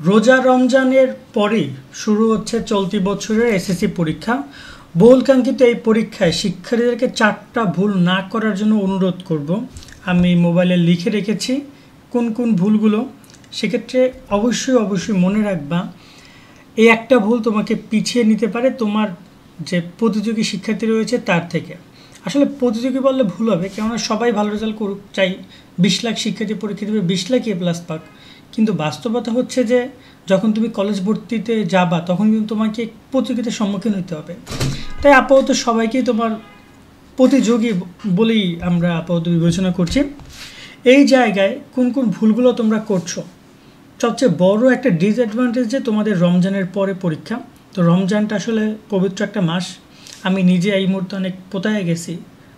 রোজা রমজানের পরেই শুরু হচ্ছে চলতি বছরের এসএসসি পরীক্ষা। বহুলকাঙ্ক্ষিত এই পরীক্ষায় শিক্ষার্থীদেরকে 4টা ভুল না করার জন্য অনুরোধ করব। আমি মোবাইলে লিখে রেখেছি কোন কোন ভুলগুলো। সেক্ষেত্রে অবশ্যই মনে রাখবা, এই একটা ভুল তোমাকে পিছিয়ে নিতে পারে তোমার যে প্রতিযোগী শিক্ষার্থী রয়েছে তার থেকে। আসলে প্রতিযোগী বললে ভুল হবে, কেননা সবাই ভালো রেজাল্ট করুক, চাই 20 লাখ শিক্ষার্থী পরীক্ষা দেবে, 20 লাখ A+ পাক। কিন্তু বাস্তবতা হচ্ছে যে যখন তুমি কলেজ ভর্তিতে যাবা তখন কিন্তু তোমাকে প্রতিযোগিতার সম্মুখীন হতে হবে। তাই আপাতত সবাইকেই তোমার প্রতিযোগী বলেই আমরা আপাতত বিবেচনা করছি। এই জায়গায় কোন কোন ভুলগুলো তোমরা করছো, সবচেয়ে বড় একটা ডিসঅ্যাডভান্টেজ যে তোমাদের রমজানের পরে পরীক্ষা। তো রমজানটা আসলে পবিত্র একটা মাস। আমি নিজে এই মুহূর্তে অনেক পোতায় গেছি,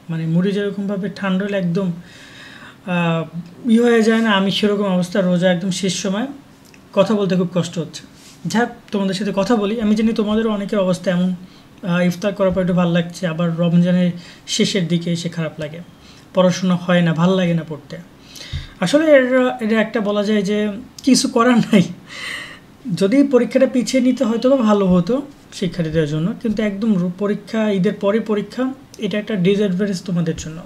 মানে মুড়ি যেরকমভাবে ঠান্ডা হলে একদম হয়ে যায় না, আমি সেরকম অবস্থা। রোজা একদম শেষ সময়, কথা বলতে খুব কষ্ট হচ্ছে। যাক, তোমাদের সাথে কথা বলি। আমি জানি তোমাদেরও অনেকের অবস্থা এমন, ইফতার করার পর একটু ভালো লাগছে, আবার রমজানের শেষের দিকে এসে খারাপ লাগে, পড়াশোনা হয় না, ভাল লাগে না পড়তে। আসলে এটা একটা বলা যায় যে কিছু করার নাই। যদি পরীক্ষাটা পিছিয়ে নিতে হয়তো বা ভালো হতো শিক্ষার্থীদের জন্য, কিন্তু একদম পরীক্ষা, ঈদের পরে পরীক্ষা, এটা একটা ডিসঅ্যাডভান্টেজ তোমাদের জন্য।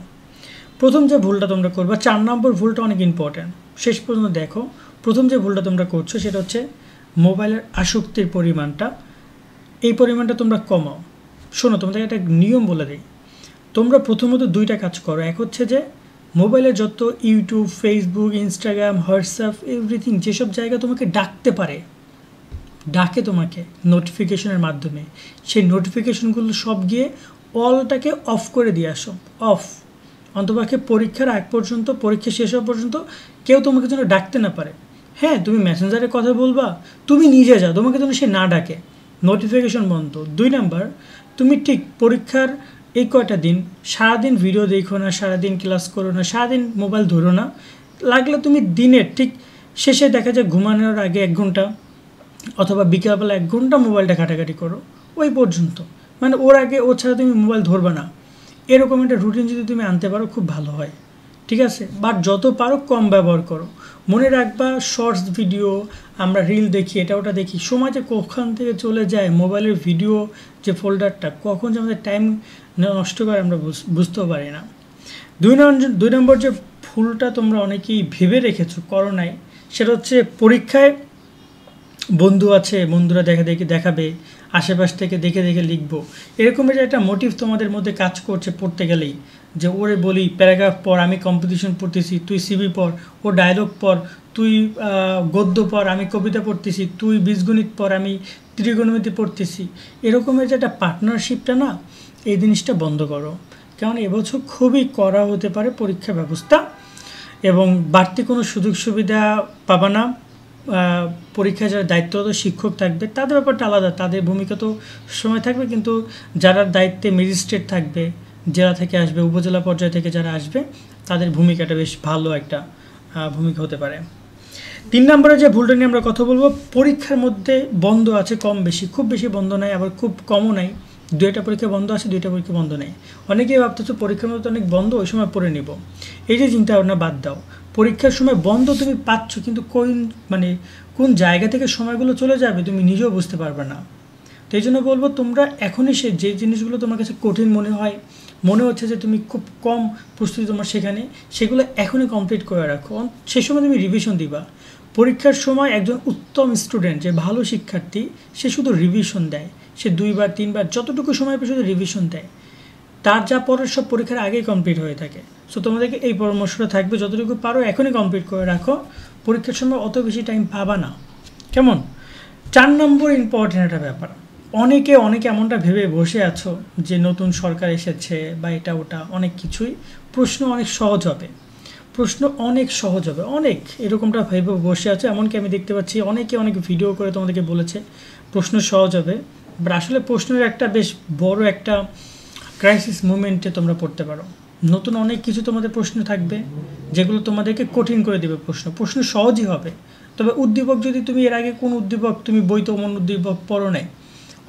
প্রথম যে ভুলটা তোমরা করবা, 4 নম্বর ভুলটা অনেক ইম্পর্ট্যান্ট, শেষ পর্যন্ত দেখো। প্রথম যে ভুলটা তোমরা করছো সেটা হচ্ছে মোবাইলের আসক্তির পরিমাণটা, এই পরিমাণটা তোমরা কমাও। শোনো, তোমাদের একটা নিয়ম বলে দিই। তোমরা প্রথমত 2টা কাজ করো। এক হচ্ছে যে মোবাইলে যত YouTube, Facebook, Instagram, WhatsApp, everything যেসব জায়গা তোমাকে ডাকতে পারে, ডাকে তোমাকে নোটিফিকেশনের মাধ্যমে, সেই নোটিফিকেশনগুলো সব গিয়ে অলটাকে অফ করে দিয়ে আসো। অফ, অন্তপক্ষে পরীক্ষার আগ পর্যন্ত, পরীক্ষা শেষ হওয়া পর্যন্ত কেউ তোমাকে যেন ডাকতে না পারে। হ্যাঁ, তুমি মেসেঞ্জারে কথা বলবা, তুমি নিজে যাও, তোমাকে যেন সে না ডাকে। নোটিফিকেশন বন্ধ। 2 নাম্বার, তুমি ঠিক পরীক্ষার এই কয়টা দিন সারাদিন ভিডিও দেখো না, সারাদিন ক্লাস করো না, সারাদিন মোবাইল ধরো না। লাগলে তুমি দিনের ঠিক শেষে দেখা যায় ঘুমানোর আগে 1 ঘন্টা অথবা বিকেলবেলা 1 ঘন্টা মোবাইলটা ঘাটাঘাটি করো, ওই পর্যন্ত। মানে ওর আগে ও ছাড়া তুমি মোবাইল ধরবে না, এরকম একটা রুটিন যদি তুমি আনতে পারো খুব ভালো হয়, ঠিক আছে? বাট যত পারো কম ব্যবহার করো। মনে রাখবা, শর্টস ভিডিও, আমরা রিল দেখি, এটা ওটা দেখি, সময় যে কখন থেকে চলে যায়, মোবাইলের ভিডিও যে ফোল্ডারটা কখন যে আমাদের টাইম নষ্ট করে আমরা বুঝতেও পারি না। 2 নম্বর যে ভুলটা তোমরা অনেকেই ভেবে রেখেছো, করো নাই, সেটা হচ্ছে পরীক্ষায় বন্ধু আছে, বন্ধুরা দেখাবে, আশেপাশ থেকে দেখে দেখে লিখবো, এরকমের যে একটা মোটিভ তোমাদের মধ্যে কাজ করছে পড়তে গেলেই, যে ওরে বলি প্যারাগ্রাফ পড়, আমি কম্পিটিশন পড়তেছি, তুই সিভি পড়, ও ডায়লগ পড়, তুই গদ্য পড়, আমি কবিতা পড়তেছি, তুই বীজগণিত পড়, আমি ত্রিকোণমিতি পড়তেছি। এরকমের যে একটা পার্টনারশিপটা না, এই জিনিসটা বন্ধ করো। কারণ এবছর খুবই কড়া হতে পারে পরীক্ষা ব্যবস্থা, এবং বাড়তি কোনো সুযোগ সুবিধা পাবা না। পরীক্ষায় যারা দায়িত্বরত শিক্ষক থাকবে তাদের ব্যাপারটা আলাদা, তাদের ভূমিকা তো সময় থাকবে, কিন্তু যারা দায়িত্বে ম্যাজিস্ট্রেট থাকবে, জেলা থেকে আসবে, উপজেলা পর্যায় থেকে যারা আসবে, তাদের ভূমিকাটা বেশ ভালো একটা ভূমিকা হতে পারে। 3 নম্বরে যে ভুলটা নিয়ে আমরা কথা বলবো, পরীক্ষার মধ্যে বন্ধ আছে কম বেশি, খুব বেশি বন্ধ নাই, আবার খুব কমও নাই। 2টা পরীক্ষা বন্ধ আছে, 2টা পরীক্ষা বন্ধ নেই। অনেকেই ভাবতেছো পরীক্ষার মধ্যে অনেক বন্ধ, ওই সময় পড়ে নিব, এই যে চিন্তা ভাবনা বাদ দাও। পরীক্ষার সময় বন্ধ তুমি পাচ্ছ, কিন্তু কোন জায়গা থেকে সময়গুলো চলে যাবে তুমি নিজেও বুঝতে পারবে না। তো এই জন্য বলবো, তোমরা এখনই যে জিনিসগুলো তোমার কাছে কঠিন মনে হচ্ছে যে তুমি খুব কম প্রস্তুতি তোমার সেখানে, সেগুলো এখনই কমপ্লিট করে রাখো। সে সময় তুমি রিভিশন দিবা। পরীক্ষার সময় একজন উত্তম স্টুডেন্ট, যে ভালো শিক্ষার্থী, সে শুধু রিভিশন দেয়। সে 2বার 3বার যতটুকু সময় পেয়ে শুধু রিভিশন দেয়, তার যা পড়ার সব পরীক্ষার আগেই কমপ্লিট হয়ে থাকে। সো তোমাদেরকে এই পরামর্শটা থাকবে, যতটুকু পারো এখনই কমপ্লিট করে রাখো, পরীক্ষার সময় অত বেশি টাইম পাবা না, কেমন? 4 নম্বর ইম্পর্টেন্ট একটা ব্যাপার, অনেকে এমনটা ভেবে বসে আছো যে নতুন সরকার এসেছে বা এটা ওটা, অনেক কিছুই প্রশ্ন অনেক সহজ হবে, অনেক এরকমটা ভেবে বসে আছে। এমনকি আমি দেখতে পাচ্ছি অনেকে অনেক ভিডিও করে তোমাদেরকে বলেছে প্রশ্ন সহজ হবে, বাট আসলে প্রশ্নের একটা বেশ বড় একটা ক্রাইসিস মুভমেন্টে তোমরা পড়তে পারো। নতুন অনেক কিছু তোমাদের প্রশ্ন থাকবে যেগুলো তোমাদেরকে কঠিন করে দেবে। প্রশ্ন সহজই হবে, তবে উদ্দীপক যদি তুমি এর আগে কোন উদ্দীপক তুমি বইতে অমন উদ্দীপক পড়ো নাই,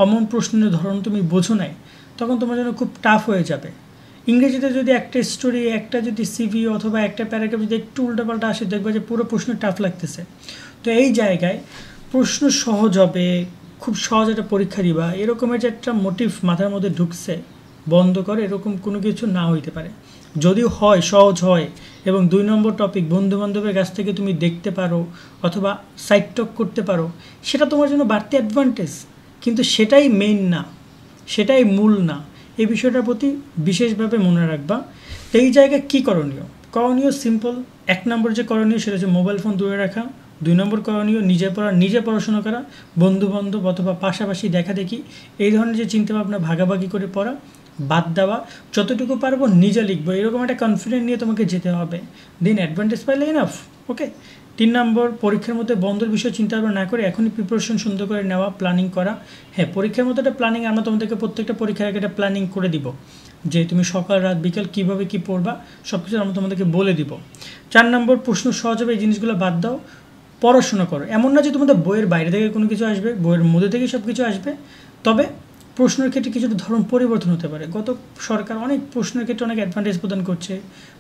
অমন প্রশ্নের ধরন তুমি বোঝো নাই, তখন তোমার জন্য খুব টাফ হয়ে যাবে। ইংরেজিতে যদি একটা স্টোরি, একটা যদি সিভি অথবা একটা প্যারাগ্রাফ যদি একটু উল্টাপাল্টা আসে, দেখবে যে পুরো প্রশ্ন টাফ লাগতেছে। তো এই জায়গায় প্রশ্ন সহজ হবে, খুব সহজ একটা পরীক্ষা দিবা, এরকমের যে একটা মোটিভ মাথার মধ্যে ঢুকছে, বন্ধ করে, এরকম কোনো কিছু না হইতে পারে। যদিও হয়, সহজ হয়, এবং 2 নম্বর টপিক বন্ধুবান্ধবের কাছ থেকে তুমি দেখতে পারো অথবা সাইড টক করতে পারো, সেটা তোমার জন্য বাড়তি অ্যাডভান্টেজ, কিন্তু সেটাই মেইন না, সেটাই মূল না। এই বিষয়টার প্রতি বিশেষভাবে মনে রাখবা। তো এই জায়গায় কী করণীয়? করণীয় সিম্পল। 1 নম্বর যে করণীয় সেটা হচ্ছে মোবাইল ফোন দূরে রাখা। 2 নম্বর করণীয় নিজে পড়াশোনা করা, বন্ধুবান্ধব অথবা পাশাপাশি দেখা দেখি এই ধরনের যে চিন্তাভাবনা ভাগাভাগি করে পড়া বাদ দেওয়া। যতটুকু পারবো নিজে লিখবো, এরকম একটা কনফিডেন্ট নিয়ে তোমাকে যেতে হবে, দেন অ্যাডভান্টেজ পাইলে এনাফ। ওকে। 3 নম্বর, পরীক্ষার মধ্যে বন্ধের বিষয়ে চিন্তা ভাবনা না করে এখনই প্রিপারেশন সুন্দর করে নেওয়া, প্ল্যানিং করা। হ্যাঁ, পরীক্ষার মধ্যে একটা প্ল্যানিং, আমরা তোমাদেরকে প্রত্যেকটা পরীক্ষার আগে একটা প্ল্যানিং করে দিব, যে তুমি সকাল রাত বিকাল কীভাবে কী পড়বা সব কিছু আমরা তোমাদেরকে বলে দিব। 4 নম্বর, প্রশ্ন সহজ হবে, এই জিনিসগুলো বাদ দাও, পড়াশোনা করো। এমন না যে তোমাদের বইয়ের বাইরে থেকে কোনো কিছু আসবে, বইয়ের মধ্যে থেকেই সব কিছু আসবে, তবে প্রশ্নের ক্ষেত্রে কিছুটা ধরন পরিবর্তন হতে পারে। গত সরকার অনেক প্রশ্নের ক্ষেত্রে অনেক অ্যাডভান্টেজ প্রদান করছে,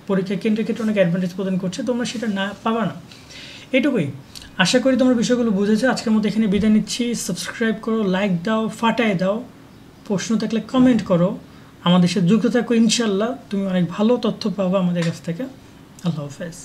পরীক্ষা কেন্দ্রের ক্ষেত্রে অনেক অ্যাডভান্টেজ প্রদান করছে, তোমরা সেটা না পাবা না। এটুকুই, আশা করি তোমরা বিষয়গুলো বুঝেছো। আজকের মতো এখানে বিদায় নিচ্ছি। সাবস্ক্রাইব করো, লাইক দাও, ফাটায় দাও, প্রশ্ন থাকলে কমেন্ট করো, আমাদের সাথে যুক্ত থাকো। ইনশাল্লাহ তুমি অনেক ভালো তথ্য পাবা আমাদের কাছ থেকে। আল্লাহ হাফেজ।